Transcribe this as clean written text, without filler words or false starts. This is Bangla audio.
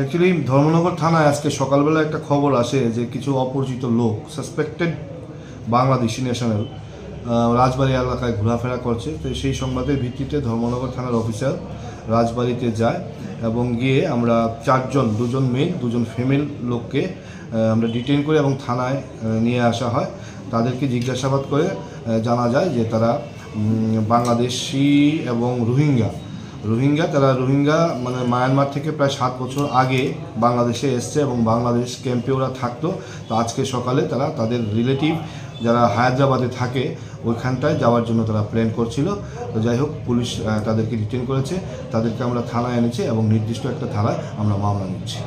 অ্যাকচুয়ালি ধর্মনগর থানায় আজকে সকালবেলা একটা খবর আসে যে কিছু অপরিচিত লোক সাসপেক্টেড বাংলাদেশি ন্যাশনাল রাজবাড়ী এলাকায় ঘোরাফেরা করছে। তো সেই সংবাদের ভিত্তিতে ধর্মনগর থানার অফিসার রাজবাড়িতে যায় এবং গিয়ে আমরা দুজন মেল দুজন ফিমেল লোককে আমরা ডিটেইন করি এবং থানায় নিয়ে আসা হয়। তাদেরকে জিজ্ঞাসাবাদ করে জানা যায় যে তারা বাংলাদেশি এবং রোহিঙ্গা মানে মায়ানমার থেকে প্রায় 7 বছর আগে বাংলাদেশে এসছে এবং বাংলাদেশ ক্যাম্পে ওরা থাকতো। তো আজকে সকালে তারা তাদের রিলেটিভ যারা হায়দ্রাবাদে থাকে ওইখানটায় যাওয়ার জন্য তারা প্ল্যান করছিল। তো যাই হোক, পুলিশ তাদেরকে ডিটেইন করেছে, তাদেরকে আমরা থানায় এনেছি এবং নির্দিষ্ট একটা ধারায় আমরা মামলা নিচ্ছি।